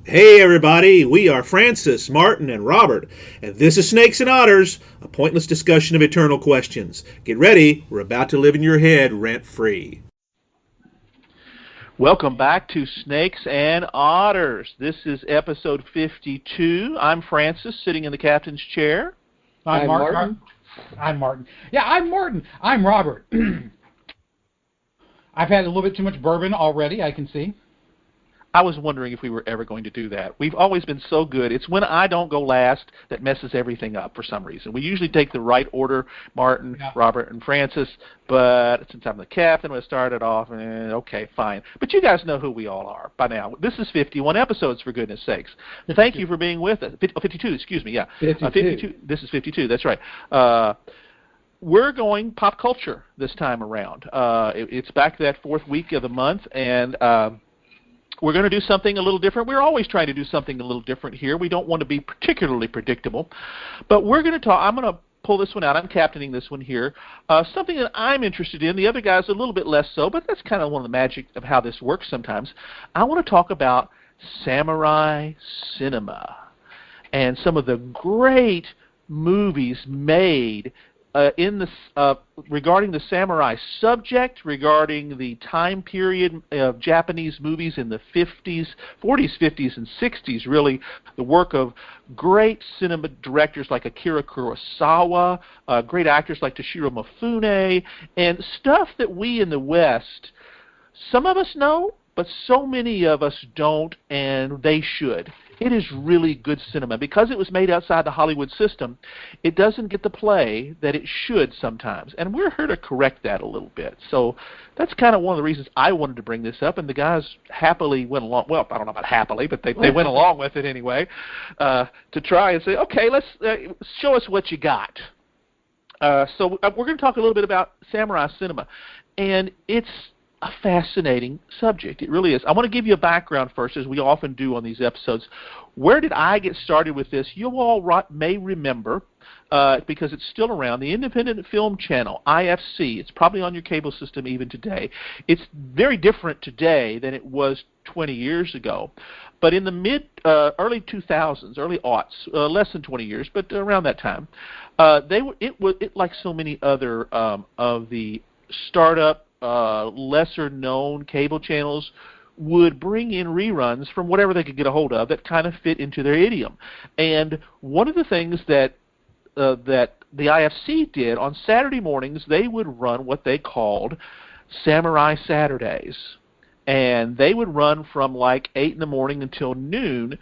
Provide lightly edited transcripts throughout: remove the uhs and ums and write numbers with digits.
Hey everybody, we are Francis, Martin, and Robert, and this is Snakes and Otters, a pointless discussion of eternal questions. Get ready, we're about to live in your head rent-free. Welcome back to Snakes and Otters. This is episode 52. I'm Francis, sitting in the captain's chair. I'm Martin. I'm Martin. Yeah, I'm Martin. I'm Robert. I've had a little bit too much bourbon already, I can see. I was wondering if we were ever going to do that. We've always been so good. It's when I don't go last that messes everything up for some reason. We usually take the right order, Martin, Robert, and Francis, but since I'm the captain, we started off, okay, fine. But you guys know who we all are by now. This is 51 episodes, for goodness sakes. 52. Thank you for being with us. 52, excuse me, yeah. 52. This is 52, that's right. We're going pop culture this time around. It's back to that fourth week of the month, and we're going to do something a little different. We're always trying to do something a little different here. We don't want to be particularly predictable. But we're going to talk. I'm going to pull this one out. I'm captaining this one here. Something that I'm interested in. The other guys a little bit less so, but that's kind of one of the magic of how this works sometimes. I want to talk about samurai cinema and some of the great movies made regarding the samurai subject, regarding the time period of Japanese movies in the 40s, 50s, and 60s, really the work of great cinema directors like Akira Kurosawa, great actors like Toshiro Mifune, and stuff that we in the West, some of us know, but so many of us don't, and they should. It is really good cinema. Because it was made outside the Hollywood system, it doesn't get the play that it should sometimes. And we're here to correct that a little bit. So that's kind of one of the reasons I wanted to bring this up, and the guys happily went along. Well, I don't know about happily, but they went along with it anyway to try and say, okay, let's show us what you got. So we're going to talk a little bit about samurai cinema. And it's a fascinating subject. It really is. I want to give you a background first, as we often do on these episodes. Where did I get started with this? You all may remember, because it's still around, the Independent Film Channel, IFC. It's probably on your cable system even today. It's very different today than it was 20 years ago. But in the early 2000s, early aughts, less than 20 years, but around that time, it like so many other of the startup, lesser-known cable channels would bring in reruns from whatever they could get a hold of that kind of fit into their idiom. And one of the things that the IFC did on Saturday mornings, they would run what they called Samurai Saturdays. And they would run from like 8 in the morning until noon,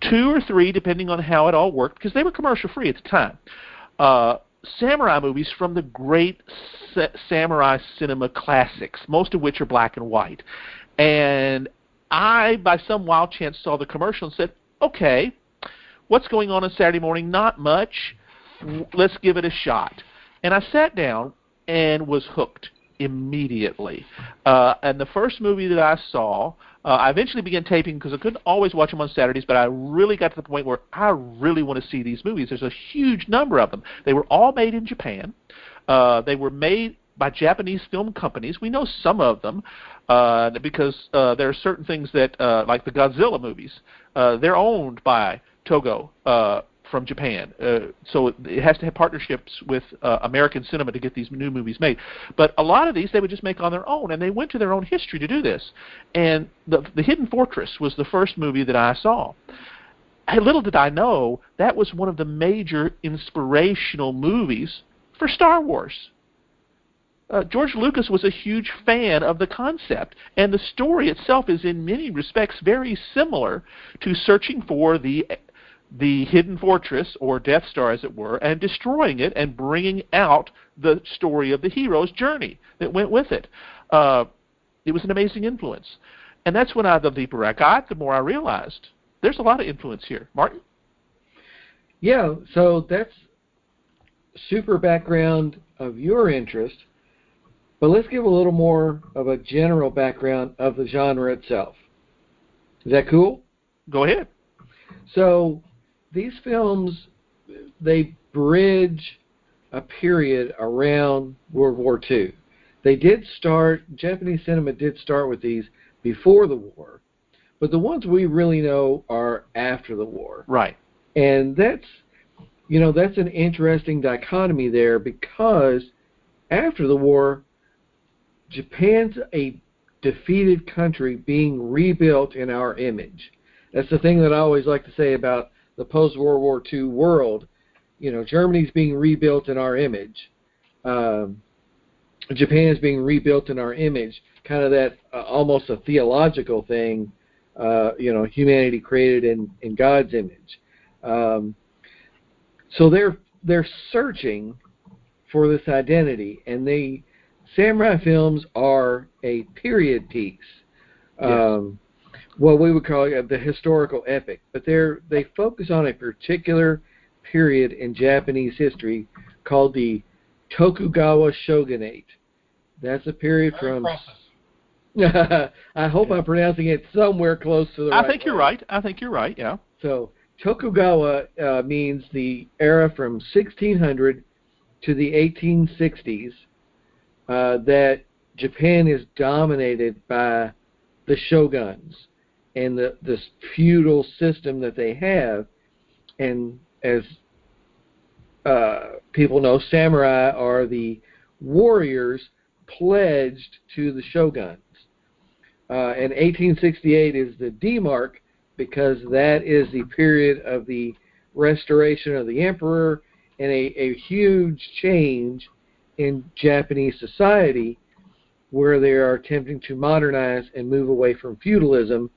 2 or 3, depending on how it all worked, because they were commercial-free at the time. Samurai movies from the great samurai cinema classics, most of which are black and white. And I, by some wild chance, saw the commercial and said, okay, what's going on Saturday morning? Not much. Let's give it a shot. And I sat down and was hooked immediately. And the first movie that I saw, I eventually began taping because I couldn't always watch them on Saturdays, but I really got to the point where I really want to see these movies. There's a huge number of them. They were all made in Japan. They were made by Japanese film companies. We know some of them because there are certain things that, like the Godzilla movies, they're owned by Togo from Japan. So it has to have partnerships with American cinema to get these new movies made. But a lot of these they would just make on their own, and they went to their own history to do this. And the Hidden Fortress was the first movie that I saw. Little did I know that was one of the major inspirational movies for Star Wars. George Lucas was a huge fan of the concept, and the story itself is in many respects very similar to searching for the Hidden Fortress, or Death Star as it were, and destroying it and bringing out the story of the hero's journey that went with it. It was an amazing influence. And that's when the deeper I got, the more I realized there's a lot of influence here. Martin? Yeah, so that's super background of your interest, but let's give a little more of a general background of the genre itself. Is that cool? Go ahead. So these films, they bridge a period around World War II. They did start, Japanese cinema did start with these before the war, but the ones we really know are after the war. Right. And that's an interesting dichotomy there, because after the war, Japan's a defeated country being rebuilt in our image. That's the thing that I always like to say about the post-World War II world. Germany's being rebuilt in our image. Japan's being rebuilt in our image. Kind of that almost a theological thing. Humanity created in God's image. So they're searching for this identity, and samurai films are a period piece. Yes. What we would call the historical epic, but they focus on a particular period in Japanese history called the Tokugawa Shogunate. That's a period from. I hope I'm pronouncing it somewhere close to the right. I think you're right. Yeah. So Tokugawa means the era from 1600 to the 1860s that Japan is dominated by the shoguns and this feudal system that they have. And as people know, samurai are the warriors pledged to the shoguns. And 1868 is the demark, because that is the period of the restoration of the emperor and a huge change in Japanese society, where they are attempting to modernize and move away from feudalism.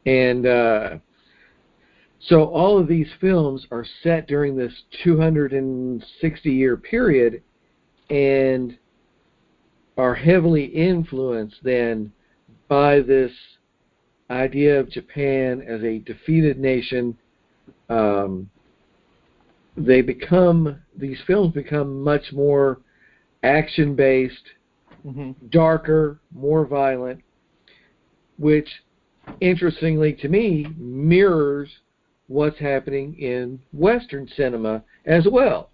And so all of these films are set during this 260-year period and are heavily influenced then by this idea of Japan as a defeated nation. These films become much more action-based, darker, more violent, which, interestingly to me, mirrors what's happening in Western cinema as well.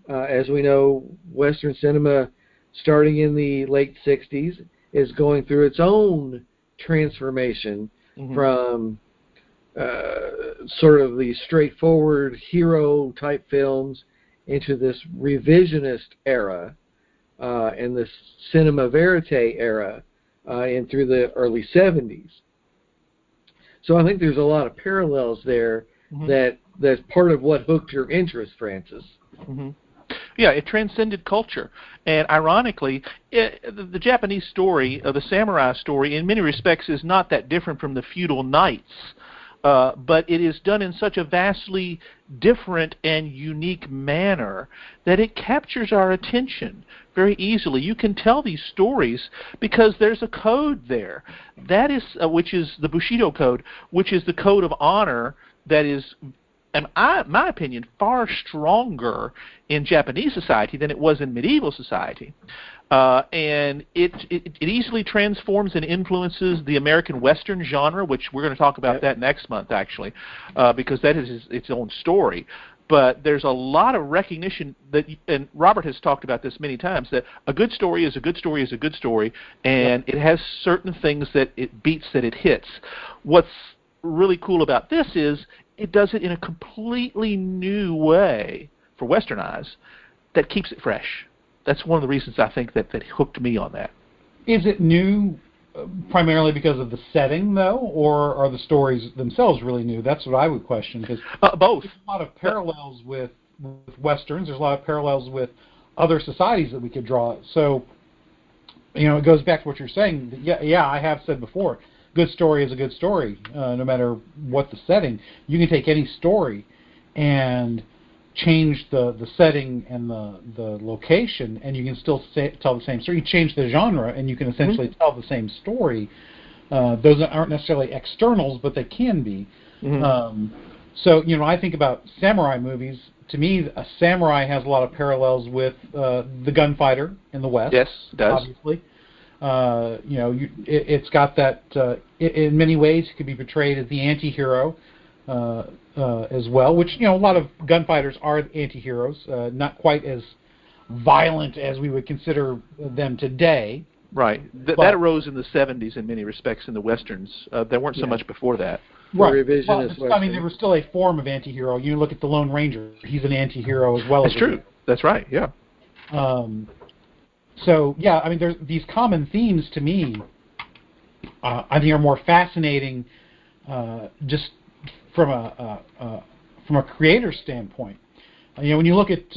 As we know, Western cinema, starting in the late 60s, is going through its own transformation from sort of the straightforward hero-type films into this revisionist era and this cinema verite era and through the early 70s. So I think there's a lot of parallels there that's part of what hooked your interest, Francis. Yeah, it transcended culture. And ironically, the Japanese story, the samurai story, in many respects is not that different from the feudal knights. But it is done in such a vastly different and unique manner that it captures our attention very easily. You can tell these stories because there's a code there. That is, which is the Bushido Code, which is the code of honor that is, in my opinion, far stronger in Japanese society than it was in medieval society. And it easily transforms and influences the American Western genre, which we're going to talk about that next month, actually, because that is its own story. But there's a lot of recognition that, and Robert has talked about this many times, that a good story is a good story is a good story, and it has certain things that it beats, that it hits. What's really cool about this is it does it in a completely new way for Western eyes that keeps it fresh. That's one of the reasons I think that hooked me on that. Is it new primarily because of the setting, though, or are the stories themselves really new? That's what I would question. Because both. There's a lot of parallels with Westerns. There's a lot of parallels with other societies that we could draw. So, it goes back to what you're saying. Yeah, I have said before, good story is a good story, no matter what the setting. You can take any story and change the setting and the location, and you can still tell the same story. You change the genre, and you can essentially tell the same story. Those aren't necessarily externals, but they can be. So, I think about samurai movies. To me, a samurai has a lot of parallels with the gunfighter in the West. Yes, it does. Obviously. It's got that, in many ways, it could be portrayed as the anti-hero as well, which, a lot of gunfighters are anti-heroes, not quite as violent as we would consider them today, Right. That arose in the 70s in many respects in the Westerns. There weren't so much before that. Right. Revisionist Well, I mean, there was still a form of anti-hero. You look at the Lone Ranger; he's an anti-hero as well. That's true. That's right. Yeah. So yeah, I mean, there's these common themes to me. I think are more fascinating, just from a creator standpoint. When you look at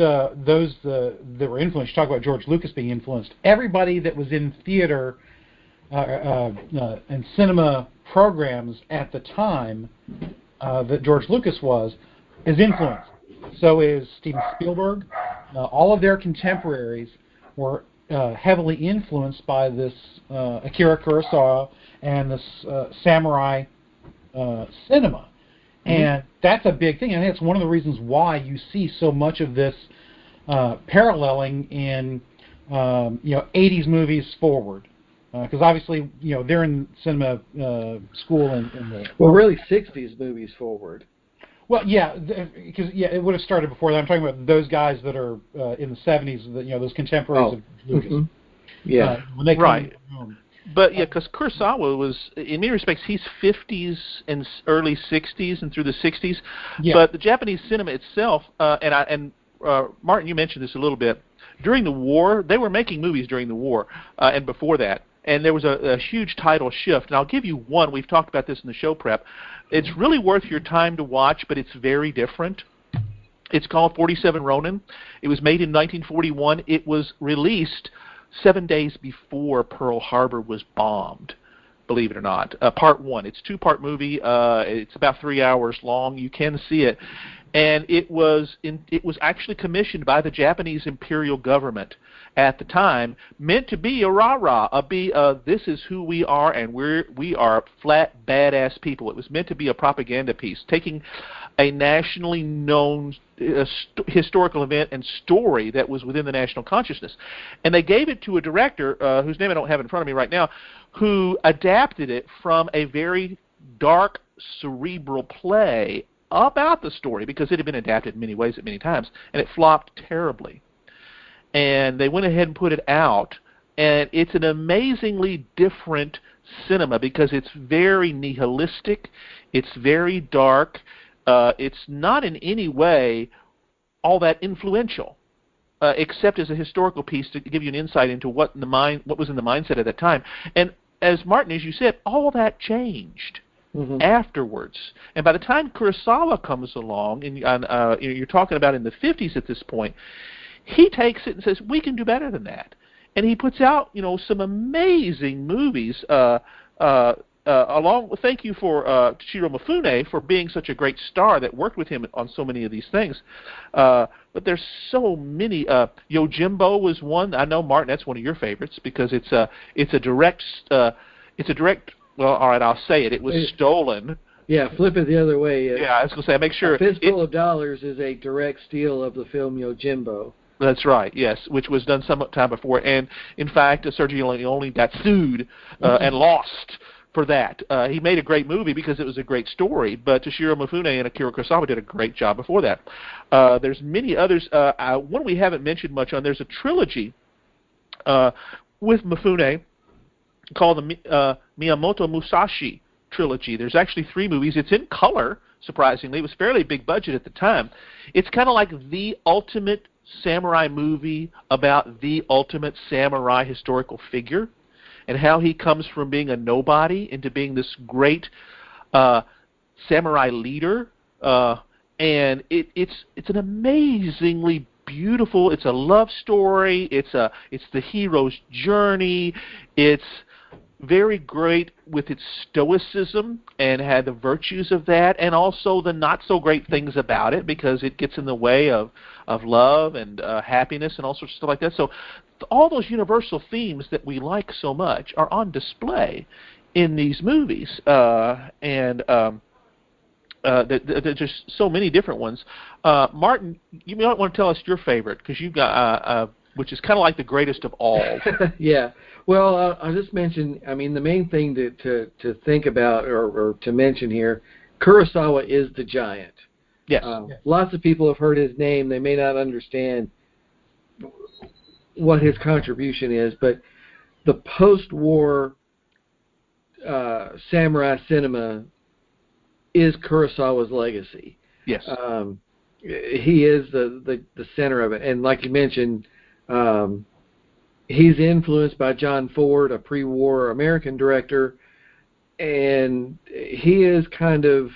those that were influenced, you talk about George Lucas being influenced. Everybody that was in theater and cinema programs at the time that George Lucas was, is influenced. So is Steven Spielberg. All of their contemporaries were heavily influenced by this Akira Kurosawa and this samurai cinema. And that's a big thing. I think it's one of the reasons why you see so much of this paralleling in 80s movies forward. Because obviously, they're in cinema school in the... Well, really 60s movies forward. Well, yeah, because it would have started before that. I'm talking about those guys that are in the 70s, those contemporaries of Lucas. Mm-hmm. Yeah. When they come in, But yeah, because Kurosawa was, in many respects, he's 50s and early 60s and through the 60s. Yeah. But the Japanese cinema itself, Martin, you mentioned this a little bit. During the war, they were making movies during the war and before that. And there was a huge tidal shift. And I'll give you one. We've talked about this in the show prep. It's really worth your time to watch, but it's very different. It's called 47 Ronin. It was made in 1941. It was released 7 days before Pearl Harbor was bombed, believe it or not. Part one. It's a two-part movie. It's about 3 hours long. You can see it. And it was actually commissioned by the Japanese imperial government at the time, meant to be a rah-rah, this is who we are, and we are flat badass people. It was meant to be a propaganda piece, taking a nationally known historical event and story that was within the national consciousness. And they gave it to a director, whose name I don't have in front of me right now, who adapted it from a very dark, cerebral play about the story, because it had been adapted in many ways at many times, and it flopped terribly. And they went ahead and put it out, and it's an amazingly different cinema because it's very nihilistic, it's very dark, it's not in any way all that influential, except as a historical piece to give you an insight into what was in the mindset at that time. And as Martin, as you said, all that changed. Mm-hmm. Afterwards, and by the time Kurosawa comes along, and you're talking about in the 50s at this point, he takes it and says, we can do better than that. And he puts out, some amazing movies, along with, thank you for Toshiro Mifune for being such a great star that worked with him on so many of these things. But there's so many. Yojimbo was one. I know, Martin, that's one of your favorites because it's a direct, well, all right, I'll say it. It was stolen. Yeah, flip it the other way. Yeah, I was going to say, make sure. A Fistful of Dollars is a direct steal of the film Yojimbo. That's right, yes, which was done some time before. And, in fact, Sergio Leone got sued and lost for that. He made a great movie because it was a great story, but Toshiro Mifune and Akira Kurosawa did a great job before that. There's many others. One we haven't mentioned much on, there's a trilogy with Mifune called the Miyamoto Musashi trilogy. There's actually 3 movies. It's in color, surprisingly. It was fairly big budget at the time. It's kind of like the ultimate samurai movie about the ultimate samurai historical figure and how he comes from being a nobody into being this great samurai leader. And it's an amazingly beautiful, it's a love story, it's the hero's journey, it's very great with its stoicism and had the virtues of that, and also the not so great things about it because it gets in the way of love and happiness and all sorts of stuff like that. So all those universal themes that we like so much are on display in these movies, and there's just so many different ones. Martin, you might want to tell us your favorite because you've got which is kind of like the greatest of all. Yeah. Well, I'll just mention, I mean, the main thing to think about or to mention here, Kurosawa is the giant. Yes. Lots of people have heard his name. They may not understand what his contribution is, but the post-war samurai cinema is Kurosawa's legacy. Yes. He is the center of it. And like you mentioned, he's influenced by John Ford, a pre-war American director, and he is kind of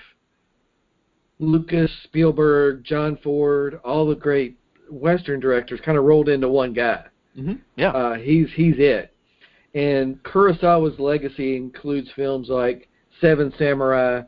Lucas, Spielberg, John Ford, all the great Western directors kind of rolled into one guy. Mm-hmm. Yeah. He's it. And Kurosawa's legacy includes films like Seven Samurai,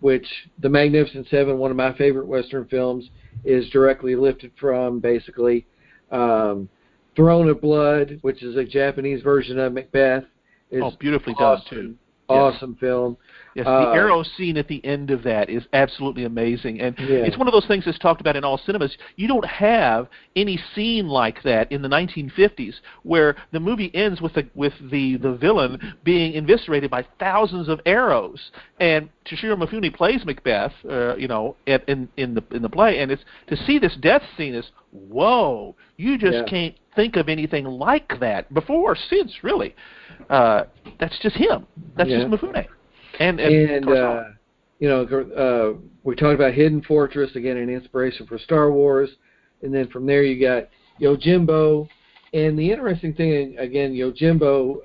which The Magnificent Seven, one of my favorite Western films, is directly lifted from, basically. Throne of Blood, which is a Japanese version of Macbeth. Is beautifully awesome, done, too. Awesome film. Yes, the arrow scene at the end of that is absolutely amazing, and Yeah. it's one of those things that's talked about in all cinemas. You don't have any scene like that in the 1950s, where the movie ends with the villain being eviscerated by thousands of arrows, and Toshiro Mifune plays Macbeth, in the play, and it's to see this death scene is whoa! You just can't think of anything like that before or since, really. That's just him. That's just Mifune. And we talked about Hidden Fortress, again, an inspiration for Star Wars. And then from there you got Yojimbo. And the interesting thing, again, Yojimbo,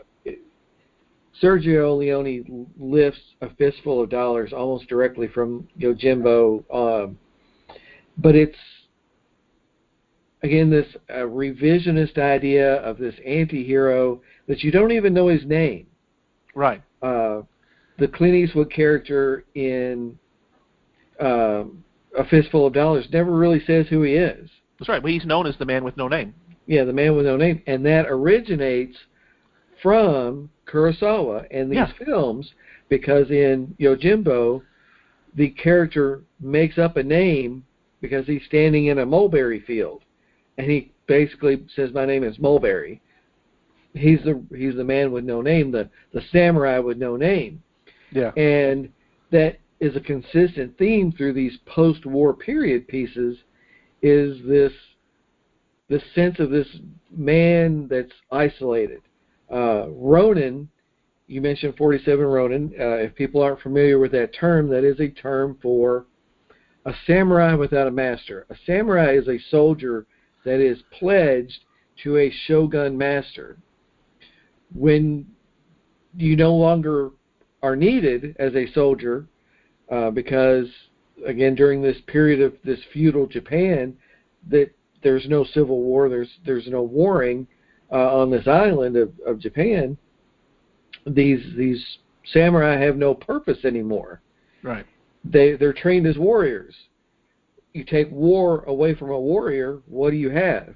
Sergio Leone lifts A Fistful of Dollars almost directly from Yojimbo. But it's, again, this revisionist idea of this anti-hero that you don't even know his name. Right. The Clint Eastwood character in A Fistful of Dollars never really says who he is. That's right. Well, he's known as the man with no name. Yeah, the man with no name. And that originates from Kurosawa and these films, because in Yojimbo, the character makes up a name because he's standing in a mulberry field. And he basically says, my name is Mulberry. He's the man with no name, the samurai with no name. Yeah. And that is a consistent theme through these post-war period pieces, is this sense of this man that's isolated. Ronin, you mentioned 47 Ronin. If people aren't familiar with that term, that is a term for a samurai without a master. A samurai is a soldier that is pledged to a shogun master. When you no longer are needed as a soldier, because, again, during this period of this feudal Japan, that there's no civil war, there's no warring on this island of Japan, these samurai have no purpose anymore. Right. They're trained as warriors. You take war away from a warrior, what do you have?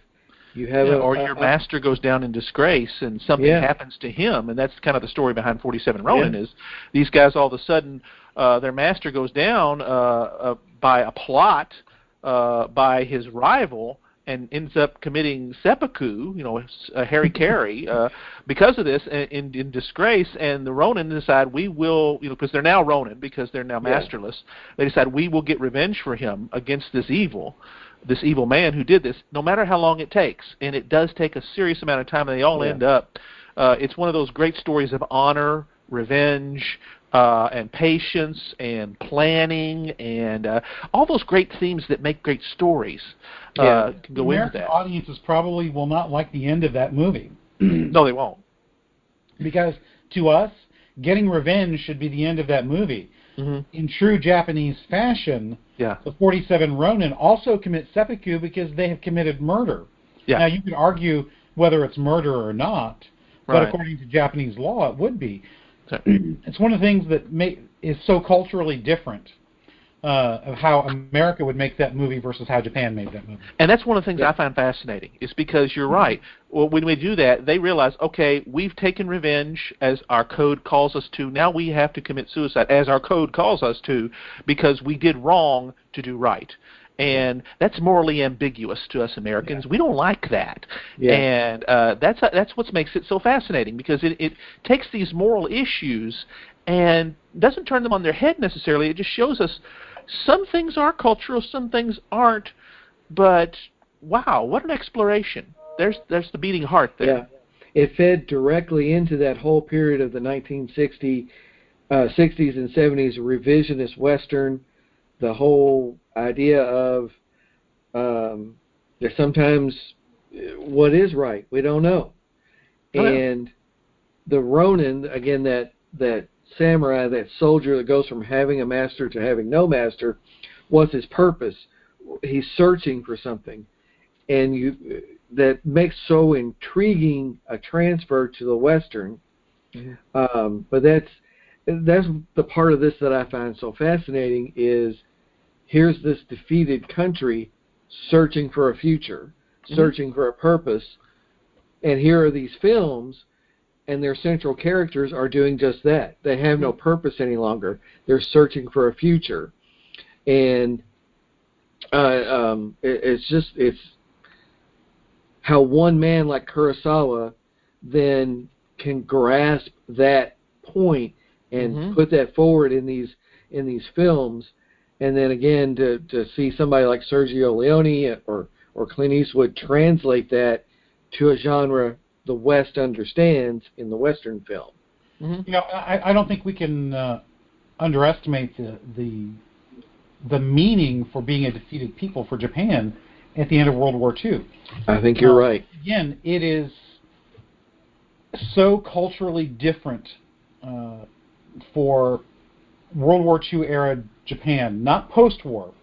You have or your master goes down in disgrace and something happens to him, and that's kind of the story behind 47 Ronin, is these guys all of a sudden, their master goes down by a plot by his rival and ends up committing seppuku, harikari, because of this, in disgrace, and the Ronin decide we will, because they're now Ronin, because they're now masterless, they decide we will get revenge for him against this evil man who did this, no matter how long it takes. And it does take a serious amount of time, and they all end up, it's one of those great stories of honor, revenge, and patience, and planning, and all those great themes that make great stories can go into that. Audiences probably will not like the end of that movie. No, they won't. Because to us, getting revenge should be the end of that movie. Mm-hmm. In true Japanese fashion, the 47 Ronin also commit seppuku because they have committed murder. Yeah. Now, you could argue whether it's murder or not, but according to Japanese law, it would be. It's one of the things that is so culturally different of how America would make that movie versus how Japan made that movie. And that's one of the things I find fascinating, is because you're right. Well, when we do that, they realize, okay, we've taken revenge as our code calls us to. Now we have to commit suicide as our code calls us to, because we did wrong to do right. And that's morally ambiguous to us Americans. We don't like that. And that's what makes it so fascinating, because it takes these moral issues and doesn't turn them on their head necessarily. It just shows us some things are cultural, some things aren't. But wow, what an exploration! There's the beating heart there. it fed directly into that whole period of the 1960s and 70s revisionist Western, the whole idea of there's sometimes what is right, we don't know. And the Ronin, again, that samurai, that soldier that goes from having a master to having no master, what's his purpose? He's searching for something. And that makes so intriguing a transfer to the Western. But that's the part of this that I find so fascinating is here's this defeated country searching for a future, searching for a purpose, and here are these films, and their central characters are doing just that. They have no purpose any longer. They're searching for a future. And it's how one man like Kurosawa then can grasp that point and put that forward in these films, and then again to see somebody like Sergio Leone or Clint Eastwood translate that to a genre the West understands in the Western film. You know, I don't think we can underestimate the meaning for being a defeated people for Japan at the end of World War II. I think you're right. Again, it is so culturally different for World War II era Japan, not post-war,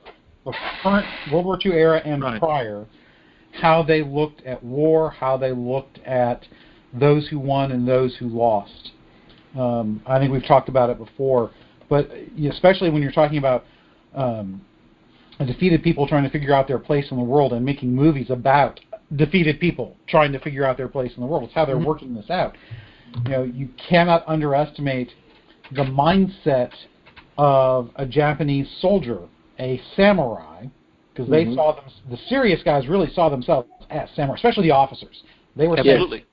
but current World War II era and prior, how they looked at war, how they looked at those who won and those who lost. I think we've talked about it before, but especially when you're talking about defeated people trying to figure out their place in the world and making movies about defeated people trying to figure out their place in the world. It's how they're working this out. You know, you cannot underestimate the mindset of a Japanese soldier, a samurai, because they saw them. The serious guys really saw themselves as samurai, especially the officers. They were absolutely,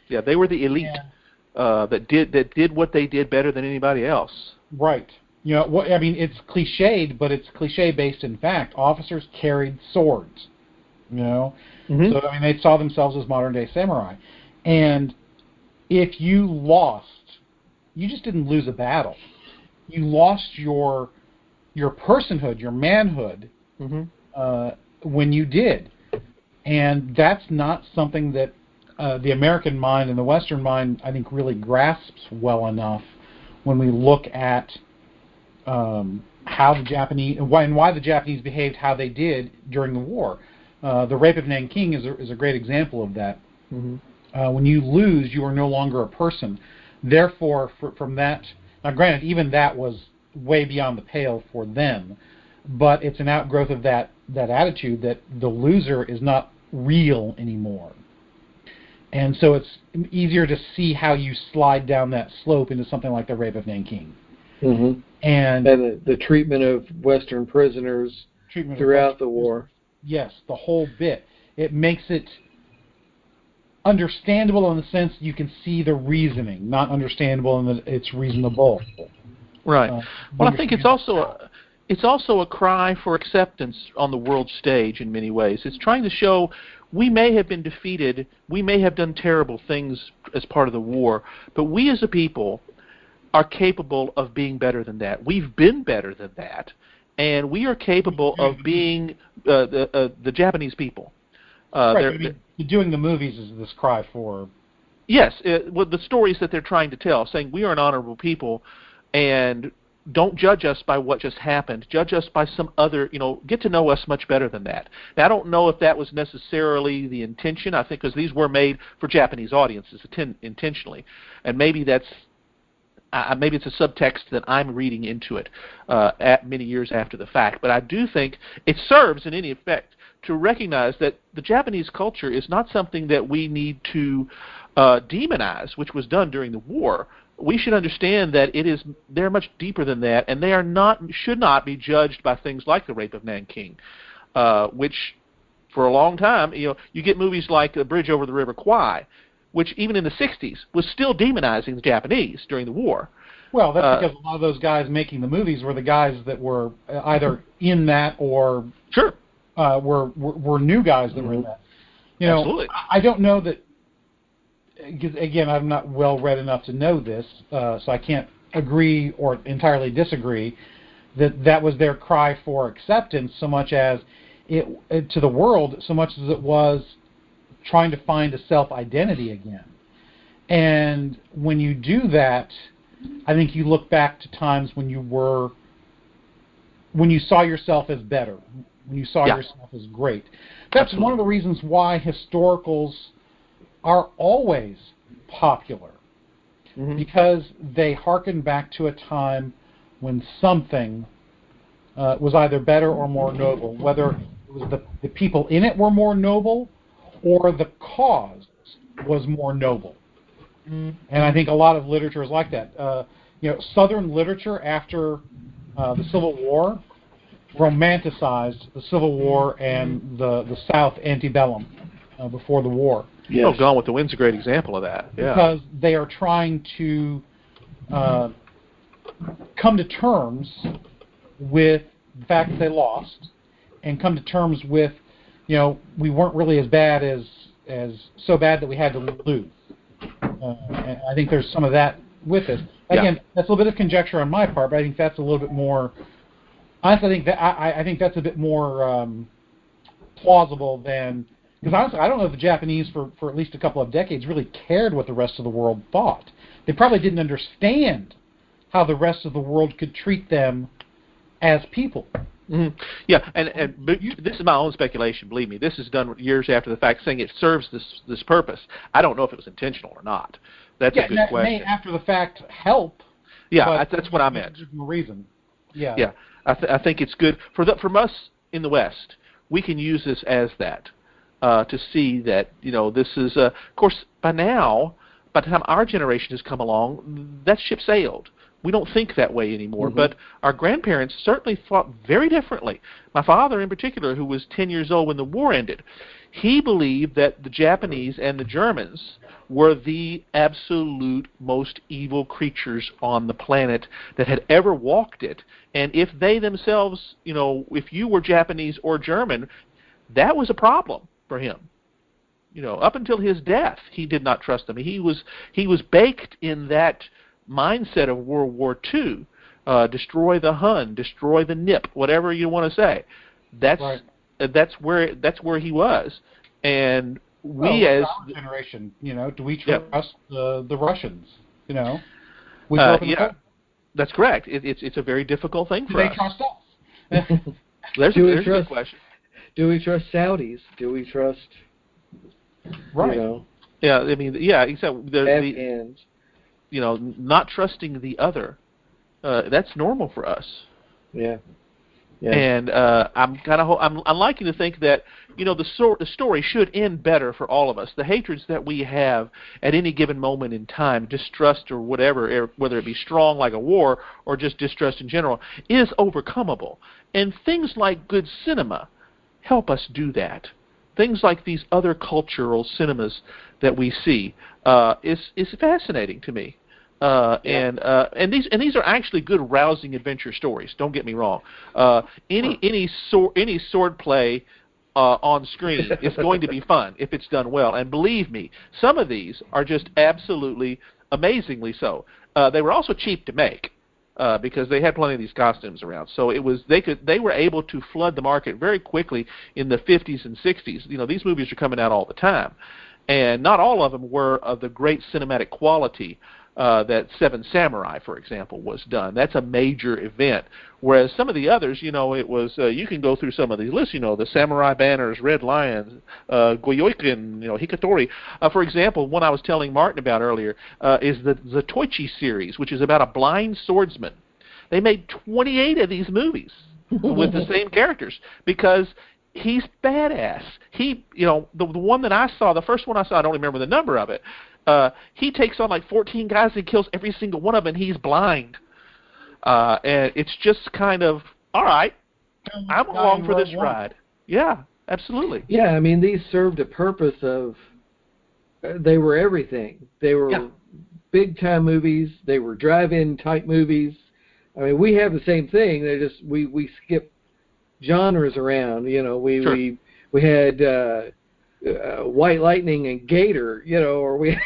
yeah, they were the elite that did what they did better than anybody else. Right. You know, I mean, it's cliched, but it's cliche based in fact. Officers carried swords. You know, so I mean, they saw themselves as modern day samurai, and if you lost, you just didn't lose a battle. You lost your personhood, your manhood, when you did. And that's not something that the American mind and the Western mind, I think, really grasps well enough when we look at how the Japanese, and why the Japanese behaved how they did during the war. The rape of Nanking is a great example of that. When you lose, you are no longer a person. Therefore, from that, now granted, even that was way beyond the pale for them, but it's an outgrowth of that attitude that the loser is not real anymore. And so it's easier to see how you slide down that slope into something like the rape of Nanking. And the treatment of Western prisoners throughout the war. Yes, the whole bit. It makes it understandable in the sense you can see the reasoning, not understandable in that it's reasonable. Right. Well, I think it's also a cry for acceptance on the world stage in many ways. It's trying to show we may have been defeated, we may have done terrible things as part of the war, but we as a people are capable of being better than that. We've been better than that, and we are capable of being the Japanese people. Doing the movies is this cry for... Yes, the stories that they're trying to tell, saying we are an honorable people, and don't judge us by what just happened. Judge us by some other, get to know us much better than that. Now, I don't know if that was necessarily the intention, I think, because these were made for Japanese audiences intentionally, and maybe it's a subtext that I'm reading into it at many years after the fact. But I do think it serves, in any effect, to recognize that the Japanese culture is not something that we need to demonize, which was done during the war. We should understand that they're much deeper than that, and they should not be judged by things like the rape of Nanking, which for a long time, you get movies like The Bridge Over the River Kwai, which even in the 60s was still demonizing the Japanese during the war. Well, that's because a lot of those guys making the movies were the guys that were either in that or were new guys that were in that. Absolutely. I don't know that again, I'm not well read enough to know this, so I can't agree or entirely disagree that was their cry for acceptance, so much as it to the world, so much as it was trying to find a self-identity again. And when you do that, I think you look back to times when you saw yourself as better, when you saw yourself as great. That's Absolutely. one of the reasons why historicals are always popular, because they harken back to a time when something was either better or more noble, whether it was the people in it were more noble or the cause was more noble. And I think a lot of literature is like that. Southern literature after the Civil War romanticized the Civil War and the South antebellum before the war. Yes. Oh, Gone with the Wind's a great example of that. Yeah. Because they are trying to come to terms with the fact that they lost, and come to terms with, we weren't really as bad as so bad that we had to lose. And I think there's some of that with it. Again, that's a little bit of conjecture on my part, but I think that's a little bit more. Honestly, I think that's a bit more plausible than, because honestly, I don't know if the Japanese for at least a couple of decades really cared what the rest of the world thought. They probably didn't understand how the rest of the world could treat them as people. Mm-hmm. Yeah, but this is my own speculation. Believe me, this is done years after the fact, saying it serves this purpose. I don't know if it was intentional or not. That's a good question. May after the fact help. Yeah, that's what I meant. There's no reason. Yeah. Yeah, I think it's good from us in the West. We can use this as that to see that this is of course by the time our generation has come along, that ship sailed. We don't think that way anymore, but our grandparents certainly thought very differently. My father, in particular, who was 10 years old when the war ended, he believed that the Japanese and the Germans were the absolute most evil creatures on the planet that had ever walked it. And if they themselves, if you were Japanese or German, that was a problem for him. Up until his death, he did not trust them. He was baked in that mindset of World War II, destroy the Hun, destroy the Nip, whatever you want to say. That's right. That's where he was, and as our generation, do we trust the Russians? We grew up in the that's correct. It's a very difficult thing for us. Do they trust us? There's a good question. Do we trust Saudis? Do we trust? Right. Yeah, I mean, except Afghans. Not trusting the other, that's normal for us. Yeah. And I'm liking to think that the story should end better for all of us. The hatreds that we have at any given moment in time, distrust or whatever, whether it be strong like a war or just distrust in general, is overcomable. And things like good cinema help us do that. Things like these other cultural cinemas that we see is fascinating to me. And these are actually good, rousing adventure stories. Don't get me wrong. Any sword play on screen is going to be fun if it's done well. And believe me, some of these are just absolutely amazingly so. They were also cheap to make because they had plenty of these costumes around. So they were able to flood the market very quickly in the 50s and 60s. These movies are coming out all the time, and not all of them were of the great cinematic quality that Seven Samurai, for example, was done. That's a major event. Whereas some of the others, it was, you can go through some of these lists, the Samurai Banners, Red Lions, Goyoiken, Hikatori. For example, one I was telling Martin about earlier is the Zatoichi series, which is about a blind swordsman. They made 28 of these movies with the same characters because he's badass. The one that I saw, the first one I saw, I don't remember the number of it, he takes on like 14 guys and kills every single one of them, and he's blind. And it's just kind of, all right, I'm along for this ride. Yeah, absolutely. Yeah, I mean, these served a purpose of, they were everything. They were big-time movies. They were drive-in type movies. I mean, we have the same thing. They just, we skip genres around. We had White Lightning and Gator, or we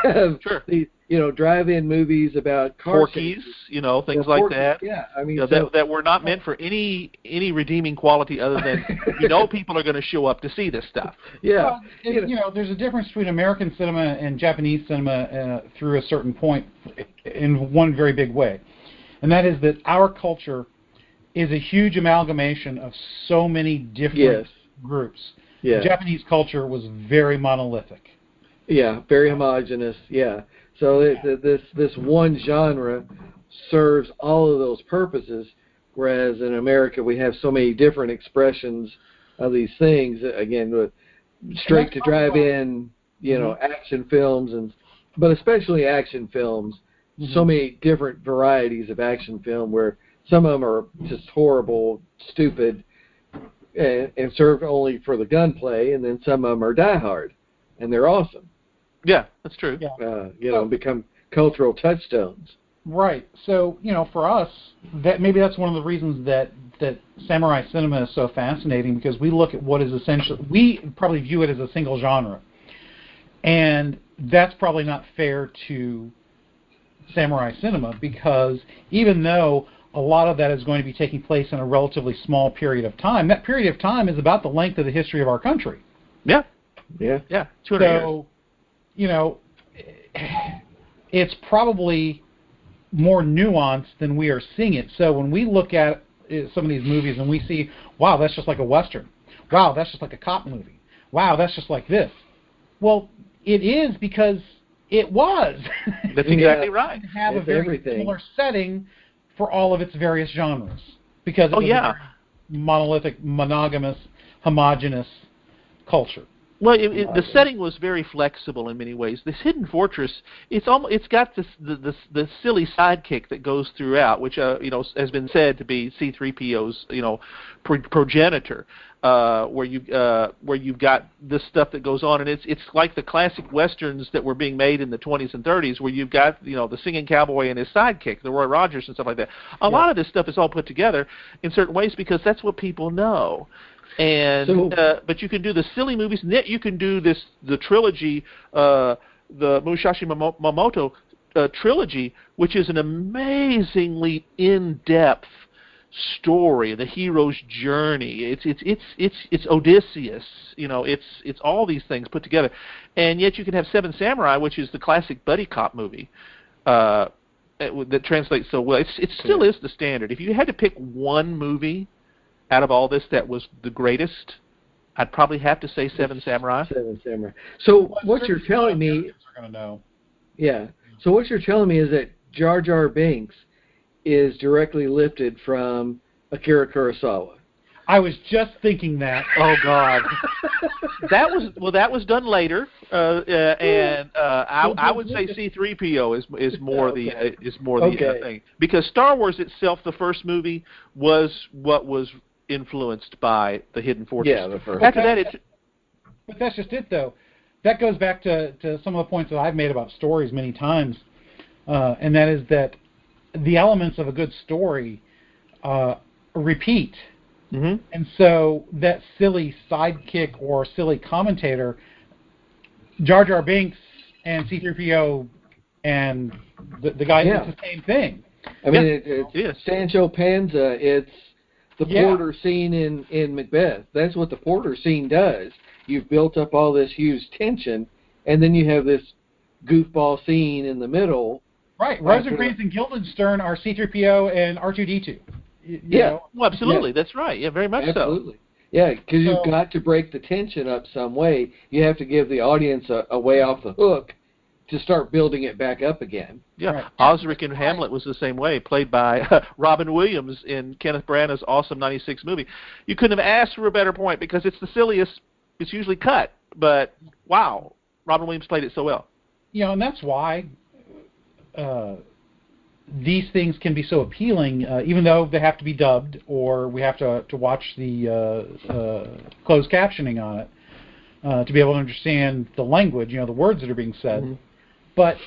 have Sure. these, drive-in movies about car Porkies, chases. things like Porkies, that. Yeah, I mean, that were not meant for any redeeming quality other than people are going to show up to see this stuff. Yeah, well, there's a difference between American cinema and Japanese cinema through a certain point in one very big way, and that is that our culture is a huge amalgamation of so many different groups. Yeah. The Japanese culture was very monolithic. Yeah, very homogenous. Yeah. So this one genre serves all of those purposes, whereas in America we have so many different expressions of these things. Again, with straight to drive-in, action films, but especially action films. So many different varieties of action film where some of them are just horrible, stupid, and served only for the gunplay, and then some of them are diehard, and they're awesome. Yeah, that's true. Yeah. Become cultural touchstones. Right. So, for us, that's one of the reasons that samurai cinema is so fascinating, because we look at what is essentially, we probably view it as a single genre. And that's probably not fair to samurai cinema, because even though a lot of that is going to be taking place in a relatively small period of time, that period of time is about the length of the history of our country. Yeah. Yeah. Yeah. 200 years. It's probably more nuanced than we are seeing it. So when we look at some of these movies and we see, wow, that's just like a Western. Wow, that's just like a cop movie. Wow, that's just like this. Well, it is because it was. That's exactly right. It have a very similar setting for all of its various genres. Because it was a very monolithic, monogamous, homogenous culture. Well, the setting was very flexible in many ways. This Hidden Fortress, it's got the silly sidekick that goes throughout, which has been said to be C-3PO's progenitor, where you've got this stuff that goes on, and it's like the classic westerns that were being made in the 20s and 30s, where you've got the singing cowboy and his sidekick, the Roy Rogers and stuff like that. A lot of this stuff is all put together in certain ways because that's what people know. And but you can do the silly movies, and yet you can do the trilogy, the Musashi Momoto trilogy, which is an amazingly in-depth story, the hero's journey. It's Odysseus, it's all these things put together, and yet you can have Seven Samurai, which is the classic buddy cop movie. That translates so well. It still is the standard. If you had to pick one movie out of all this that was the greatest, I'd probably have to say Seven Samurai. Seven Samurai. So what you're telling me, yeah. So what you're telling me is that Jar Jar Binks is directly lifted from Akira Kurosawa. I was just thinking that. Oh God, that was done later, and I would say C-3PO is more the thing, because Star Wars itself, the first movie, was what was influenced by the Hidden Fortress. Yeah, the first. After that, but that's just it, though. That goes back to some of the points that I've made about stories many times, and that is that the elements of a good story repeat. Mm-hmm. And so that silly sidekick or silly commentator, Jar Jar Binks and C-3PO and the guy does the same thing. I mean, it's Sancho Panza. It's the Porter scene in Macbeth. That's what the Porter scene does. You've built up all this huge tension, and then you have this goofball scene in the middle. Right. Rosencrantz and Guildenstern are C-3PO and R2-D2. You know? Well, absolutely. Yeah. That's right. Yeah, very much absolutely. Yeah, because you've got to break the tension up some way. You have to give the audience a way off the hook to start building it back up again. Yeah, right. Osric in Hamlet was the same way, played by Robin Williams in Kenneth Branagh's awesome 96 movie. You couldn't have asked for a better point because it's the silliest. It's usually cut, but wow, Robin Williams played it so well. You know, and that's why these things can be so appealing, even though they have to be dubbed or we have to watch the closed captioning on it to be able to understand the language, the words that are being said. Mm-hmm. But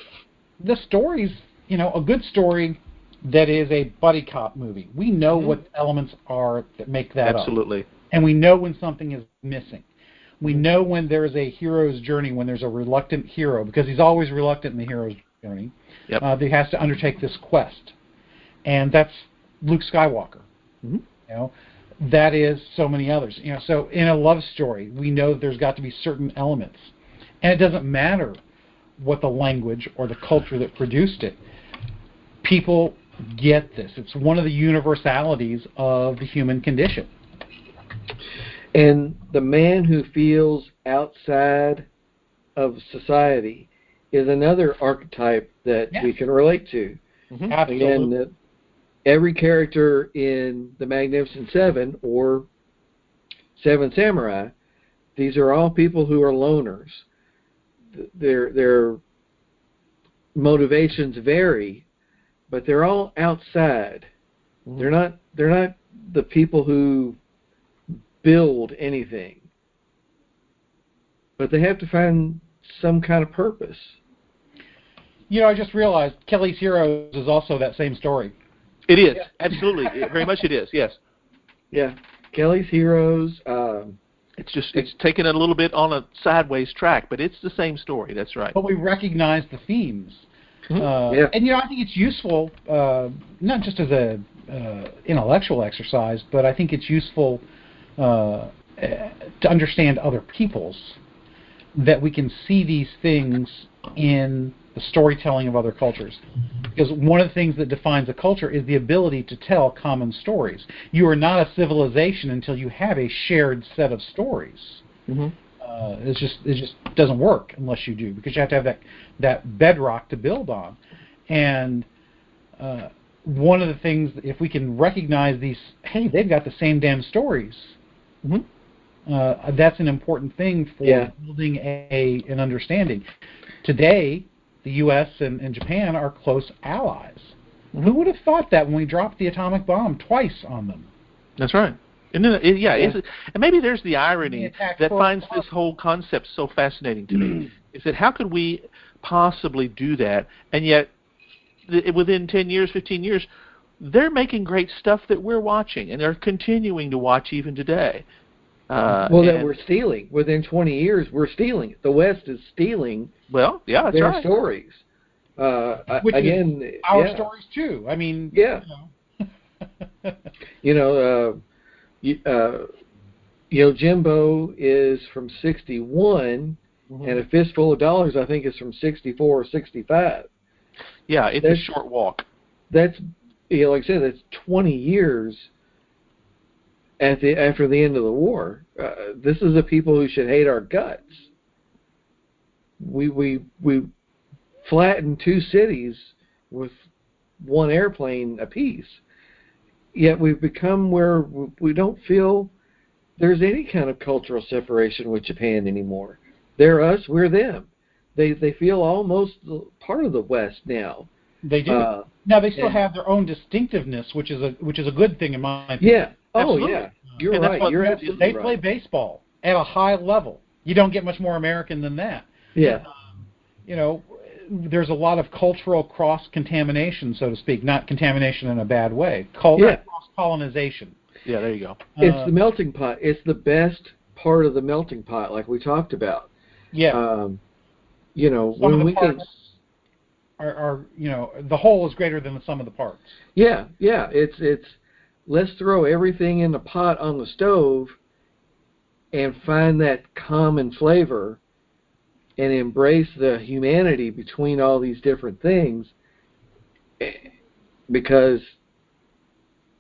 the stories, a good story that is a buddy cop movie, we know what elements are that make that absolutely. up. And we know when something is missing. We know when there is a hero's journey, when there's a reluctant hero, because he's always reluctant in the hero's journey. Yep. That he has to undertake this quest, and that's Luke Skywalker. Mm-hmm. You know, that is so many others. You know, so in a love story, we know that there's got to be certain elements, and it doesn't matter what the language or the culture that produced it. People get this. It's one of the universalities of the human condition. And the man who feels outside of society is another archetype that we can relate to. Mm-hmm. Absolutely. Again, every character in the Magnificent Seven or Seven Samurai, these are all people who are loners. Their motivations vary, but they're all outside. Mm-hmm. They're not the people who build anything, but they have to find some kind of purpose. You know, I just realized Kelly's Heroes is also that same story. It is, absolutely. Very much it is, yes. Yeah. Kelly's Heroes. It's taken a little bit on a sideways track, but it's the same story, that's right. But we recognize the themes. Mm-hmm. And, you know, I think it's useful, not just as a intellectual exercise, but I think it's useful to understand other people's, that we can see these things in the storytelling of other cultures. Because one of the things that defines a culture is the ability to tell common stories. You are not a civilization until you have a shared set of stories. Mm-hmm. It just doesn't work unless you do, because you have to have that bedrock to build on. And one of the things, if we can recognize these, hey, they've got the same damn stories, that's an important thing for building an understanding. Today, the U.S. and Japan are close allies. Who would have thought that when we dropped the atomic bomb twice on them? That's right. And maybe there's the irony that finds this whole concept so fascinating to me, is that how could we possibly do that, and yet within 10 years, 15 years, they're making great stuff that we're watching, and they're continuing to watch even today. That we're stealing. Within 20 years, we're stealing. The West is stealing their stories. Which again, is our stories, too. I mean, Jimbo is from 61, and A Fistful of Dollars, I think, is from 64 or 65. Yeah, it's a short walk. That's, like I said, that's 20 years after the end of the war. This is the people who should hate our guts. We flattened two cities with one airplane apiece. Yet we've become where we don't feel there's any kind of cultural separation with Japan anymore. They're us, we're them. They feel almost part of the West now. They do. Now they still have their own distinctiveness, which is a good thing in my opinion. Yeah. Oh, yeah. You're right. You're absolutely right. They play baseball at a high level. You don't get much more American than that. Yeah. There's a lot of cultural cross-contamination, so to speak. Not contamination in a bad way. Cross-colonization. Yeah, there you go. It's the melting pot. It's the best part of the melting pot, like we talked about. Yeah. Some when we can... Are the whole is greater than the sum of the parts. Yeah. It's let's throw everything in the pot on the stove and find that common flavor and embrace the humanity between all these different things, because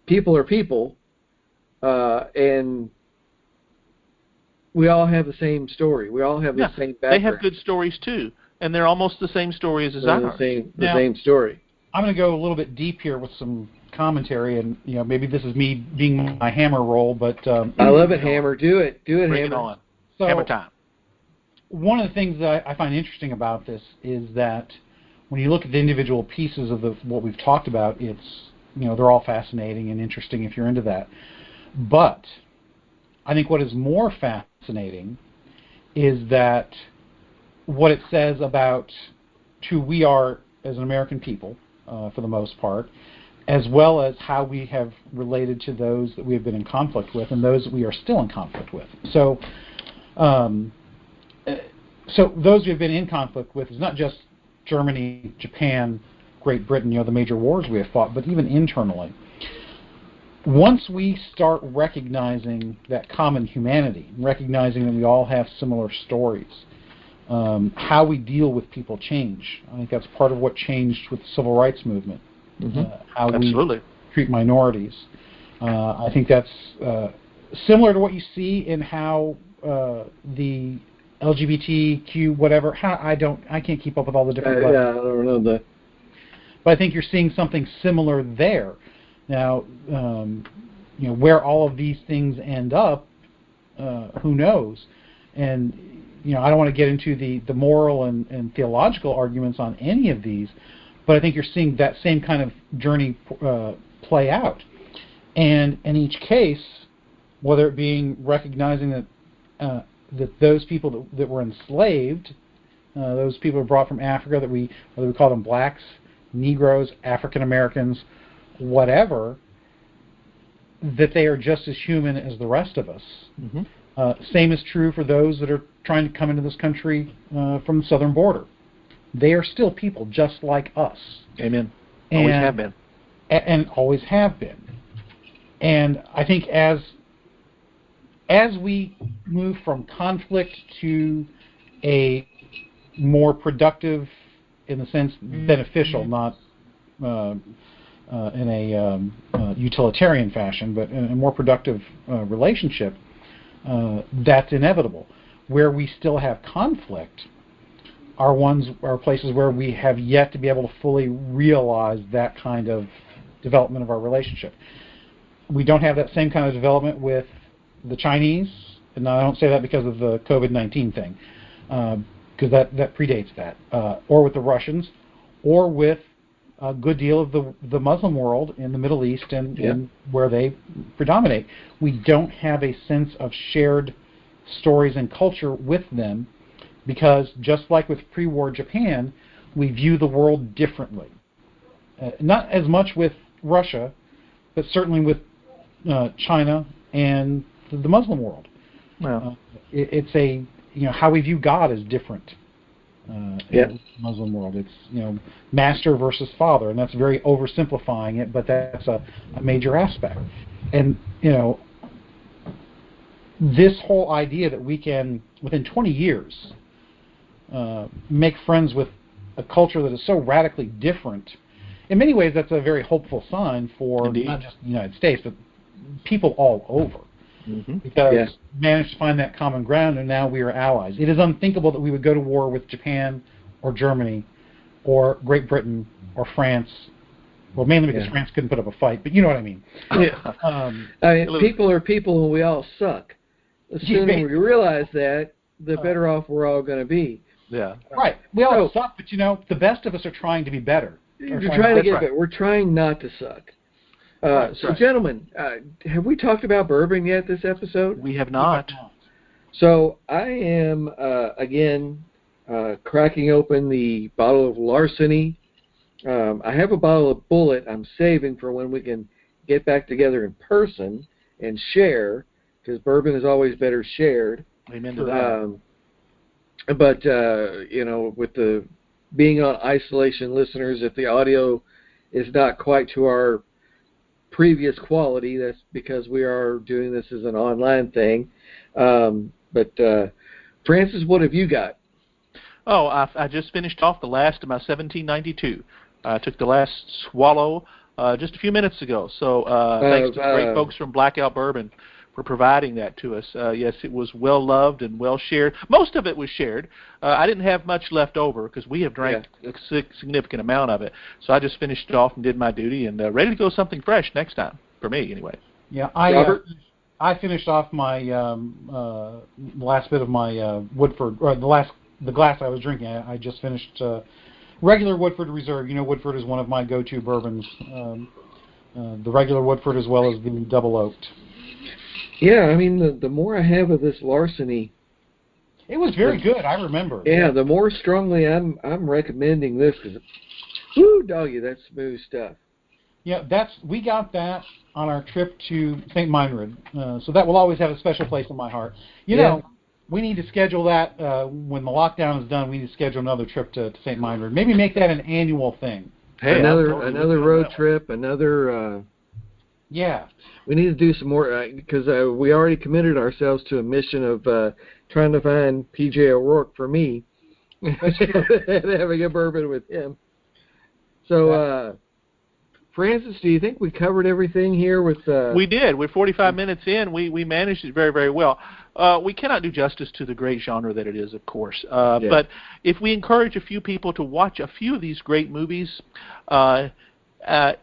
people are people, and we all have the same story. We all have the same background. They have good stories too, and they're almost the same stories as ours. The same story. I'm going to go a little bit deep here with some commentary, and maybe this is me being my hammer role, but I love it, Hammer. Do it, Bring Hammer. it on. So, Hammer time. One of the things that I find interesting about this is that when you look at the individual pieces of what we've talked about, it's they're all fascinating and interesting if you're into that. But I think what is more fascinating is that what it says about who we are as an American people, for the most part, as well as how we have related to those that we have been in conflict with and those that we are still in conflict with. So So those we've been in conflict with is not just Germany, Japan, Great Britain, the major wars we have fought, but even internally. Once we start recognizing that common humanity, recognizing that we all have similar stories, how we deal with people change. I think that's part of what changed with the civil rights movement. How Absolutely. we treat minorities. I think that's similar to what you see in how the LGBTQ whatever. I can't keep up with all the different. I don't know that. But I think you're seeing something similar there. Now, where all of these things end up, who knows? And I don't want to get into the moral and theological arguments on any of these, but I think you're seeing that same kind of journey play out. And in each case, whether it being recognizing that those people that were enslaved, those people who were brought from Africa, whether we call them blacks, Negroes, African Americans, whatever, that they are just as human as the rest of us. Same is true for those that are trying to come into this country from the southern border. They are still people just like us. Amen. Always have been. And always have been. And I think as we move from conflict to a more productive, in the sense beneficial, not in a utilitarian fashion, but in a more productive relationship, that's inevitable. Where we still have conflict are places where we have yet to be able to fully realize that kind of development of our relationship. We don't have that same kind of development with the Chinese, and I don't say that because of the COVID-19 thing, because that predates that, or with the Russians, or with a good deal of the Muslim world in the Middle East and where they predominate. We don't have a sense of shared stories and culture with them, because just like with pre-war Japan, we view the world differently. Not as much with Russia, but certainly with China and the Muslim world. Well, it's how we view God is different. In the Muslim world, it's master versus father, and that's very oversimplifying it, but that's a major aspect. And this whole idea that we can, within 20 years, make friends with a culture that is so radically different, in many ways that's a very hopeful sign for not just the United States, but people all over. Because we managed to find that common ground, and now we are allies. It is unthinkable that we would go to war with Japan or Germany or Great Britain or France. Well, mainly because France couldn't put up a fight, but you know what I mean. People are people, and we all suck. The sooner we realize that, the better off we're all going to be. Yeah. Right. We all suck, but the best of us are trying to be better. You're trying to get better. We're trying not to suck. Gentlemen, have we talked about bourbon yet this episode? We have not. So I am, again, cracking open the bottle of Larceny. I have a bottle of Bullet I'm saving for when we can get back together in person and share, because bourbon is always better shared. Amen to that. But, with the being on isolation, listeners, if the audio is not quite to our previous quality, that's because we are doing this as an online thing. But Francis, what have you got? Oh, I just finished off the last of my 1792. I took the last swallow just a few minutes ago. So thanks to the great folks from Blackout Bourbon for providing that to us. Yes, it was well loved and well shared. Most of it was shared. I didn't have much left over because we have drank a significant amount of it. So I just finished it off and did my duty and ready to go something fresh next time, for me anyway. Yeah, I finished off my last bit of my Woodford, or the glass I was drinking. I just finished regular Woodford Reserve. Woodford is one of my go-to bourbons. The regular Woodford as well as the double oaked. Yeah, I mean, the more I have of this Larceny, it was very good. I remember. Yeah, the more strongly I'm recommending this, because, whoo, doggy, that's smooth stuff. Yeah, we got that on our trip to St. Meinrad, so that will always have a special place in my heart. we need to schedule that when the lockdown is done. We need to schedule another trip to St. Meinrad. Maybe make that an annual thing. Hey, another road trip, another. Yeah. We need to do some more because we already committed ourselves to a mission of trying to find P.J. O'Rourke for me and having a bourbon with him. So, Francis, do you think we covered everything here with... We did. We're 45 minutes in. We managed it very, very well. We cannot do justice to the great genre that it is, of course. But if we encourage a few people to watch a few of these great movies,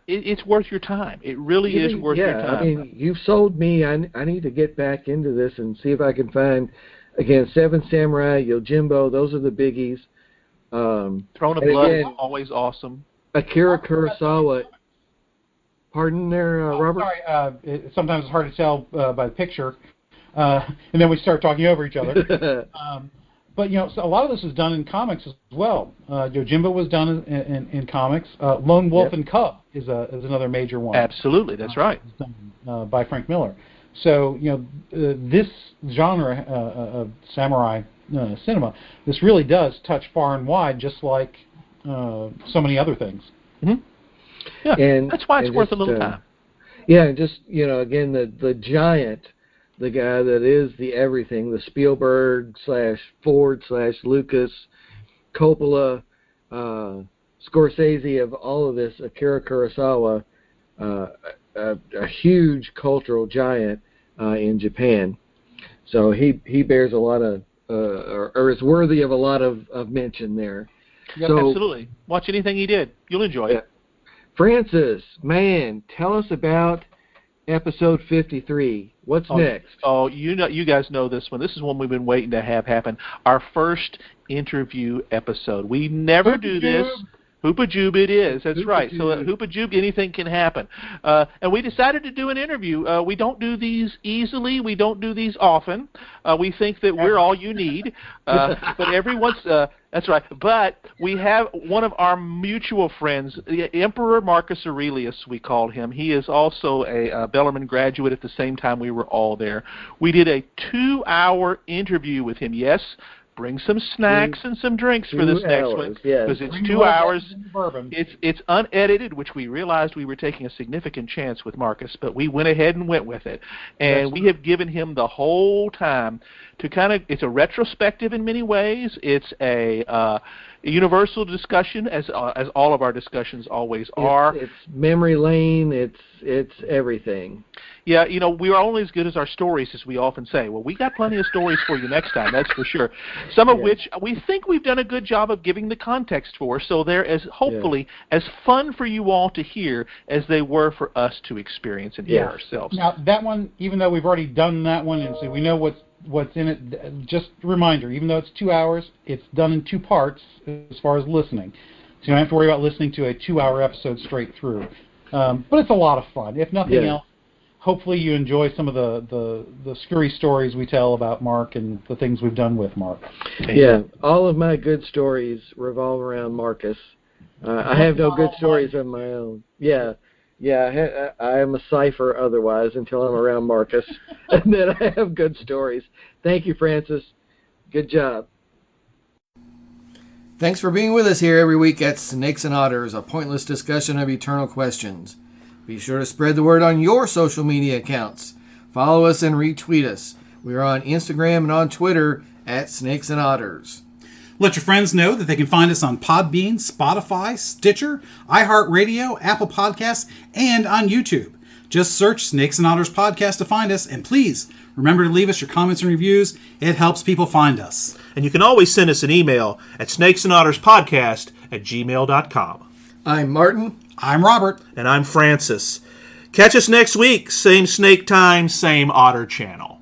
it's worth your time. It really is worth your time. I mean, you've sold me. I need to get back into this and see if I can find, again, Seven Samurai, Yojimbo. Those are the biggies. Throne of Blood is always awesome. Akira Kurosawa. Pardon there, Robert? Sorry, sometimes it's hard to tell by the picture, and then we start talking over each other. But, so a lot of this is done in comics as well. Yojimbo was done in comics. Lone Wolf and Cub is another major one. Absolutely, that's right. Done, by Frank Miller. So, this genre of samurai cinema, this really does touch far and wide, just like so many other things. Mm-hmm. Yeah, and that's why it's worth a little time. Yeah, and just, again, the giant, the guy that is the everything, the Spielberg / Ford / Lucas, Coppola, Scorsese of all of this, Akira Kurosawa, a huge cultural giant in Japan. So he bears a lot of, or is worthy of a lot of mention there. Yep, so, absolutely. Watch anything he did. You'll enjoy it. Francis, man, tell us about episode 53. What's next? Oh, you guys know this one. This is one we've been waiting to have happen. Our first interview episode. We never do this. Hoopajoob it is. That's right. So at Hoopajoob, anything can happen. And we decided to do an interview. We don't do these easily. We don't do these often. We think that we're all you need. But every once... that's right. But we have one of our mutual friends, the Emperor Marcus Aurelius, we called him. He is also a Bellarmine graduate at the same time we were all there. We did a 2-hour interview with him. Yes, bring some snacks and some drinks for this next one, because it's 2 hours. It's unedited, which we realized we were taking a significant chance with Marcus, but we went ahead and went with it. And we have given him the whole time to it's a retrospective in many ways. It's a universal discussion, as all of our discussions always are. It's memory lane. It's everything. Yeah, we are only as good as our stories, as we often say. Well, we got plenty of stories for you next time, that's for sure. Some of which we think we've done a good job of giving the context for, so they're hopefully as fun for you all to hear as they were for us to experience and hear ourselves. Now, that one, even though we've already done that one, and so we know what's in it, just a reminder, even though it's 2 hours, it's done in 2 parts as far as listening. So you don't have to worry about listening to a 2-hour episode straight through. But it's a lot of fun. If nothing else, hopefully you enjoy some of the scurry stories we tell about Mark and the things we've done with Mark. Yeah, all of my good stories revolve around Marcus. I have no good stories of my own. Yeah, I am a cipher otherwise until I'm around Marcus, and then I have good stories. Thank you, Francis. Good job. Thanks for being with us here every week at Snakes and Otters, a pointless discussion of eternal questions. Be sure to spread the word on your social media accounts. Follow us and retweet us. We are on Instagram and on Twitter at Snakes and Otters. Let your friends know that they can find us on Podbean, Spotify, Stitcher, iHeartRadio, Apple Podcasts, and on YouTube. Just search Snakes and Otters Podcast to find us, and please remember to leave us your comments and reviews. It helps people find us. And you can always send us an email at snakesandotterspodcast@gmail.com. I'm Martin. I'm Robert. And I'm Francis. Catch us next week. Same snake time, same otter channel.